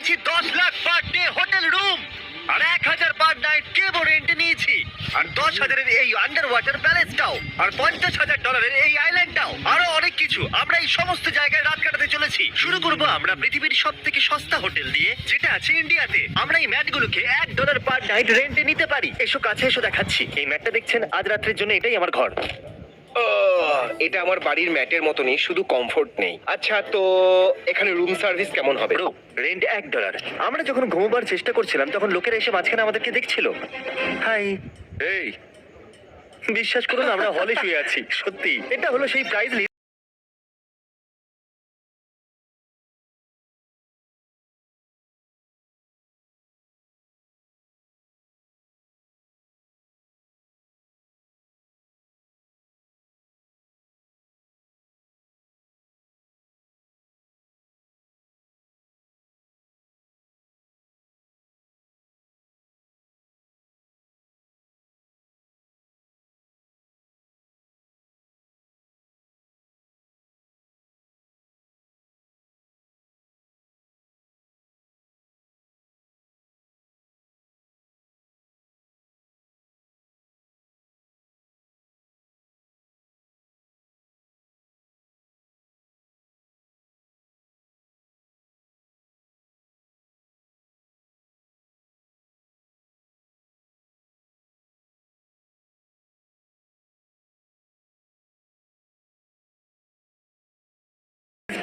নিয়েছি 10 lakh per day hotel room, আর 1000 per night কেবল রেন্ট নিয়েছি, আর 10,000-এর এই আন্ডার ওয়াটার প্যালেসটাও, আর $50,000 এই আইল্যান্ডটাও, আরো অনেক কিছু। আমরা এই সমস্ত জায়গায় রাত কাটাতে চলেছি। শুরু করবো আমরা পৃথিবীর সব থেকে সস্তা হোটেল দিয়ে, যেটা আছে ইন্ডিয়াতে। আমরা এই ম্যাটগুলোকে $1 পার নাইট রেন্টে নিতে পারি। এসো কাছে এসো, দেখাচ্ছি। এই ম্যাটটা দেখছেন, আজ রাত্রের জন্য এটাই আমার ঘর। এটা আমার বাড়ির ম্যাটের মতনই, শুধু কমফোর্ট নেই। আচ্ছা, তো এখানে রুম সার্ভিস কেমন হবে? রেন্ট $1। আমরা যখন ঘুমোবার চেষ্টা করছিলাম তখন লোকেরা এসে মাঝখানে আমাদেরকে দেখছিল। হাই, এই বিশ্বাস করুন, আমরা হলে শুয়ে আছি। সত্যি, এটা হলো সেই প্রাইস লিস্ট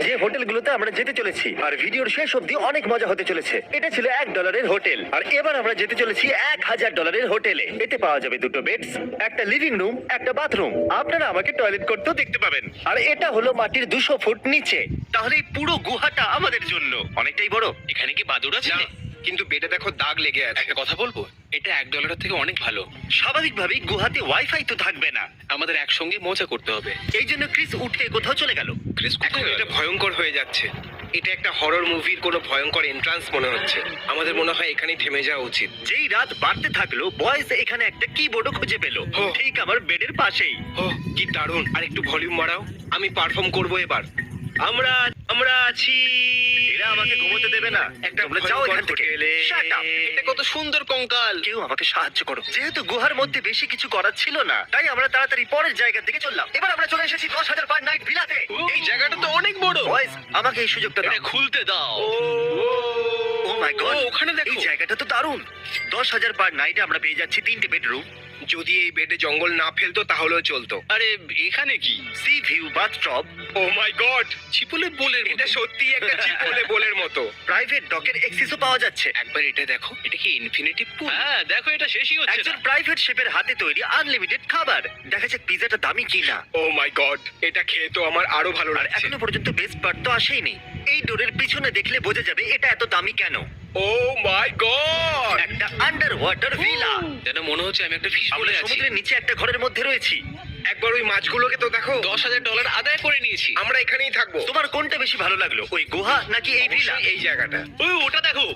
যে হোটেলগুলোতে আমরা যেতে চলেছি, আর ভিডিওর শেষ অবধি অনেক মজা হতে চলেছে। এটা ছিল $1 হোটেল, আর এবার আমরা যেতে চলেছি $1,000 হোটেলে। এতে পাওয়া যাবে 2টো বেডস, একটা লিভিং রুম, একটা বাথরুম। আপনারা আমাকে টয়লেট করতেও দেখতে পাবেন। আর এটা হলো মাটির 200 ফুট নিচে। তাহলে এই পুরো গুহাটা আমাদের জন্য অনেকটাই বড়। এখানে কি বাদুড় আছে? না, কিন্তু বেডে দেখো দাগ লেগে আছে। একটা কথা বলবো, এটা $1 থেকে অনেক ভালো। স্বাভাবিকভাবেই গুহাতে ওয়াইফাই তো থাকবে না, আমাদের একসঙ্গে মজা করতে হবে। এই জন্য ক্রিস উঠে কোথাও চলে গেল। ক্রিস এখন কোথায় এটা গেল? ভয়ঙ্কর হয়ে যাচ্ছে। এটা একটা হরর মুভির কোনো ভয়ঙ্কর এন্ট্রান্স মনে হচ্ছে। আমাদের মনে হয় এখানেই থেমে যাওয়া উচিত। যেই রাত বাড়তে থাকলো, বয়েজ এখানে একটা কিবোর্ডও খুঁজে পেল, ও। ঠিক আমার বেডের পাশেই। ও কি দারুণ! আর একটু ভলিউম বাড়াও, আমি পারফর্ম করব এবার। আমরা আমরা আছি। এরা আমাকে ঘুমোতে দেবে না। একটা তোমরা যাও ভয়ঙ্কর এখান থেকে। হোটেলে। Shut up! এটা কত সুন্দর কঙ্কাল। কেউ আমাকে সাহায্য করো। যেহেতু গুহার মধ্যে বেশি কিছু করার ছিল না, তাই আমরা তাড়াতাড়ি পরের জায়গা থেকে চললাম। এবার আমরা চলে এসেছি 10,000 পার নাইট ভিলাতে। এই জায়গাটা তো অনেক বড়। বয়েজ, আমাকে এই সুযোগটা এটা দাও। খুলতে দাও। ও মাই গড, ও, ওখানে দেখো। এই জায়গাটা তো দারুণ। 10,000 পার নাইটে আমরা পেয়ে যাচ্ছি 3টে বেডরুম, যদি এই বেডে জঙ্গল না ফেলতো তাহলেও চলতো। আরে এখানে কি? সি ভিউ, বাথটব, ও মাই গড, চিপুলে বোলের এটা মতো। সত্যি একটা চিপলে বোলের মতো। প্রাইভেট ডকের এক্সেসও পাওয়া যাচ্ছে। একবার এটা দেখো, এটা কি ইনফিনিটি পুল? হ্যাঁ, দেখো এটা শেষই হচ্ছে একজন না। প্রাইভেট শেফের হাতে তৈরি আনলিমিটেড খাবার। দেখা যাক পিজাটা দামি কিনা। ও মাই গড, এটা খেয়ে তো আমার আরো ভালো আর লাগছে। এখনো পর্যন্ত বেস্ট পার্ট তো আসেইনি। এই ডোরের পিছনে দেখলে বোঝা যাবে এটা এত দামি কেন। ও মাই গড, একটা আন্ডার ওয়াটার ভিলা। যেন মনে হচ্ছে আমি একটা ফিশ আমরা বলে আছি। সমুদ্রের নিচে একটা ঘরের মধ্যে রয়েছি। একবার ওই মাছগুলোকে তো দেখো। $10,000 আদায় করে নিয়েছি। আমরা এখানেই থাকবো। তোমার কোনটা বেশি ভালো লাগলো, ওই গুহা নাকি এই ভিলা? অবশ্যই এই জায়গাটা। ওই ওটা দেখো।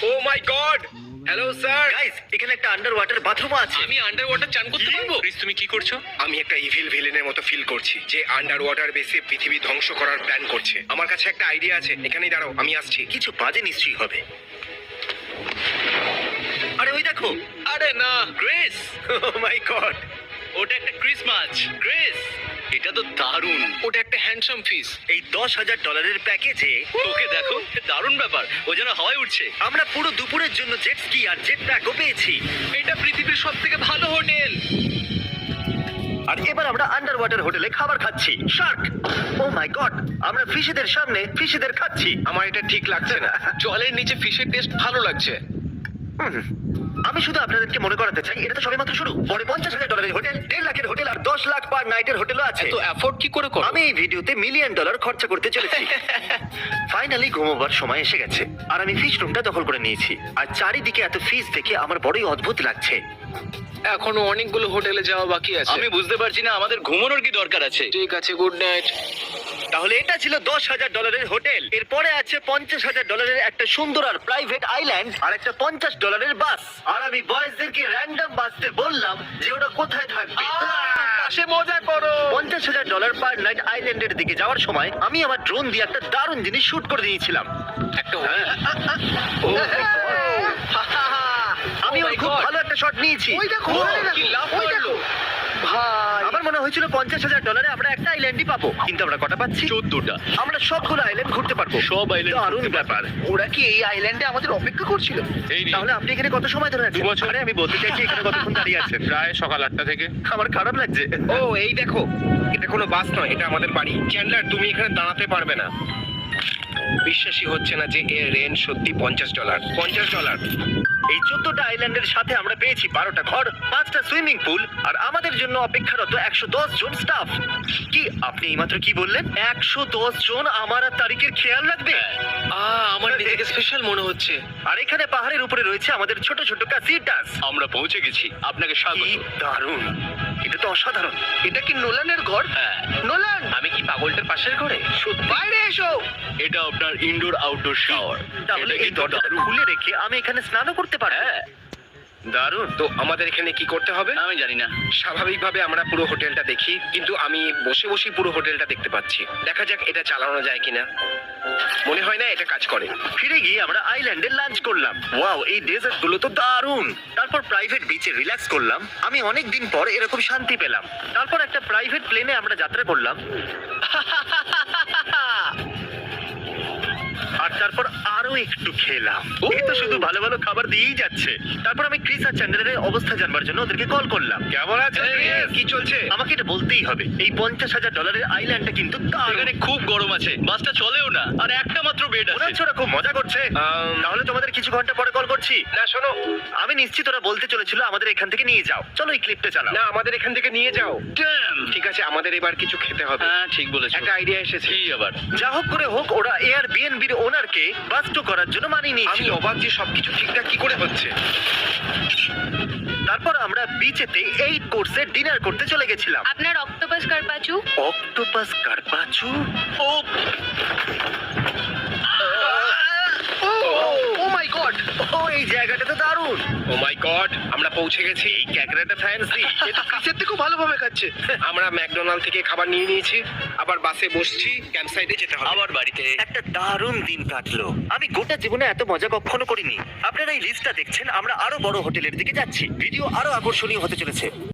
ও মাই গড, হ্যালো স্যার। গাইস, এখানে একটা আন্ডার ওয়াটার বাথরুম আছে। আমি আন্ডার ওয়াটার চান করতে পারবো? ক্রিস, তুমি কি করছো? আমি একটা ইভিল ভিলেনের মতো ফিল করছি, যে আন্ডার ওয়াটার বেসে পৃথিবী ধ্বংস করার প্ল্যান করছে। আমার কাছে একটা আইডিয়া আছে, এখানেই দাঁড়াও, আমি আসছি। কিছু বাজে নিশ্চয়ই হবে। আরে ওই দেখো। আরে না, ক্রিস, ও মাই গড, ওটা একটা ক্রিসমাস। ক্রিস, এটা তো দারুণ। ওটা একটা হ্যান্ডসাম ফিশ। এই $10,000 প্যাকেজে ওকে দেখো, দারুণ ব্যাপার। ও যেন হাওয়ায় উঠছে। আমরা পুরো দুপুরের জন্য জেট স্কি আর জেট প্যাকও পেয়েছি। এটা পৃথিবীর সবথেকে ভালো হোটেল। আর এবার আমরা আন্ডার ওয়াটার হোটেলে খাবার খাচ্ছি। শার্ক! ও মাই গড, আমরা ফিশেদের সামনে ফিশেদের খাচ্ছি। আমার এটা ঠিক লাগছে না। জলের নিচে ফিশের টেস্ট ভালো লাগছে। আমি শুধু আপনাদেরকে মনে করাতে চাই, এটা তো সবেমাত্র শুরু। পরে $50,000 হোটেল, 1.5 লাখের হোটেল আর 10 লাখ পার নাইটের হোটেলও আছে। তো অ্যাফোর্ড কি করে করো? আমি এই ভিডিওতে $1 মিলিয়ন খরচা করতে চলেছি। ফাইনালি ঘুমোবার সময় এসে গেছে, আর আমি ফিশ রুমটা দখল করে নিয়েছি। আর চারিদিকে এত ফিশ দেখে আমার বড়ই অদ্ভুত লাগছে। এখনো অনেকগুলো হোটেলে যাওয়া বাকি আছে। আমি বুঝতে পারছি না আমাদের ঘুমানোর কি দরকার আছে। ঠিক আছে, গুড নাইট। তাহলে এটা ছিল $10,000 হোটেল। এরপরে আছে $50,000 একটা সুন্দর আর প্রাইভেট আইল্যান্ড, আর একটা $50 বাস। আর আমি বয়েজদেরকে র্যান্ডম বাসতে বললাম যে ওটা কোথায় থাকবে। সে মজা করো। $50,000 পার নাইট আইল্যান্ডের দিকে যাওয়ার সময় আমি আমার ড্রোন দিয়ে একটা দারুণ জিনিস শুট করে দিয়েছিলাম। একটা হোটেল। শট নিয়েছি। ওই দেখো, ও, ওখানে দেখো, কি লাফ ওই মারলো। দেখো। ভাই আমার মনে হয়েছিল $50,000 আমরা একটা আইল্যান্ডই পাবো, কিন্তু আমরা কটা পাচ্ছি? 14টা। আমরা সবগুলো আইল্যান্ড ঘুরতে পারবো। সব island দারুণ ঘুরতে ব্যাপার। ওরা কি এই আইল্যান্ডে আমাদের অপেক্ষা করছিল? এই নিন। তাহলে আপনি এখানে কত সময় ধরে আছেন? 2 বছর। আরে, আমি বলতে চাইছি এখানে কতক্ষণ দাঁড়িয়ে আছেন? প্রায় সকাল 8টা থেকে। আমার খারাপ লাগছে। ও এই দেখো, এটা কোনো বাস নয়, এটা আমাদের বাড়ি। চ্যান্ডলার, তুমি এখানে দাঁড়াতে পারবে না। বিশ্বাসই হচ্ছে না যে এর রেন্ট সত্যি $50। $50। এই 14টা আইল্যান্ডের সাথে আমরা পেয়েছি 12টা ঘর, 5টা সুইমিং পুল, আর আমাদের জন্য অপেক্ষারত 110 জন স্টাফ। কি আপনি এইমাত্র কি বললেন? 110 জন আমার আর তারিখের খেয়াল রাখবে? আমার নিজেকে স্পেশাল মনে হচ্ছে। আর এখানে পাহাড়ের উপরে রয়েছে আমাদের ছোট ছোট ক্যাসিটাস। আমরা পৌঁছে গেছি, আপনাকে স্বাগত। কি দারুণ! এটা তো অসাধারণ। এটা কি নোলানের ঘর? হ্যাঁ, নোলান, আমি কি পাগলটার পাশের ঘরে? বাইরে এসো। এটা আপনার ইনডোর আউটডোর শাওয়ার। তাহলে এই দরজাটা খুলে রেখে আমি এখানে স্নানও করতে পারবো? হ্যাঁ, দারুণ। তো আমাদের এখানে কি করতে হবে? আমি জানি না। স্বাভাবিকভাবে আমরা পুরো হোটেলটা দেখি, কিন্তু আমি বসে বসে পুরো হোটেলটা দেখতে পাচ্ছি। দেখা যাক এটা চালানো যায় কিনা। মনে হয় না এটা কাজ করে। ফিরে গিয়ে আমরা আইল্যান্ডে লাঞ্চ করলাম। ওয়াও, এই ডেজার্ট গুলো তো দারুণ। তারপর প্রাইভেট বিচে রিল্যাক্স করলাম। আমি অনেক দিন পর এরকম শান্তি পেলাম। তারপর একটা প্রাইভেট প্লেনে আমরা যাত্রা করলাম। আর তারপর আরো একটু খেলাম। এই তো শুধু ভালো ভালো খাবার দিয়েই যাচ্ছে। তারপর আমি ক্রিস আর চ্যান্ডেলের অবস্থা জানবার জন্য ওদেরকে কল করলাম। কেমন আছে? কি চলছে? আমাকে এটা বলতেই হবে, এই $50,000 আইল্যান্ডটা কিন্তু দারুণ। এখানে খুব গরম আছে, বাসটা চলেও না, আর একটা মাত্র বেড মনে আছে। হচ্ছে ওরা খুব মজা করছে। তাহলে তোমাদের কিছু ঘন্টা পরে কল করছি। না শোনো, আমি নিশ্চিত ওরা বলতে চলেছিল আমাদের এখান থেকে নিয়ে যাও। চলো এই ক্লিপটা চালাও। না আমাদের এখান থেকে নিয়ে যাও। Damn! ঠিক আছে, আমাদের এবার কিছু খেতে হবে। হ্যাঁ, ঠিক বলেছো। একটা আইডিয়া এসেছে। কি আবার? যা হোক করে হোক, ওরা এয়ারবিএনবির ওনারকে বাস্ট করার জন্য মানিয়ে আমি নিয়েছিল। অবাক যে সবকিছু ঠিকঠাক কি করে হচ্ছে। তারপর আমরা বিচেতে 8 কোর্সের ডিনার করতে চলে গেছিলাম। আপনার অক্টোপাস কারপাচু। অক্টোপাস কারপাচু। ও, ও মাই গড। ও, এই জায়গাটা তো দারুণ। ও মাই গড, আমরা পৌঁছে গেছি। এই ক্যাকড়াটা ফ্যান্সি। এটা ক্রিসের থেকেও ভালোভাবে খাচ্ছে। আমরা ম্যাকডোনাল্ড থেকে খাবার নিয়ে নিয়েছি, আবার বাসে বসছি, ক্যাম্পসাইটে যেতে হবে। আবার বাড়িতে। একটা দারুণ দিন কাটলো। আমি গোটা জীবনে এত মজা কখনো করিনি। আপনারা এই লিস্টটা দেখছেন, আমরা আরো বড় হোটেলের দিকে যাচ্ছি। ভিডিও আরো আকর্ষণীয় হতে চলেছে।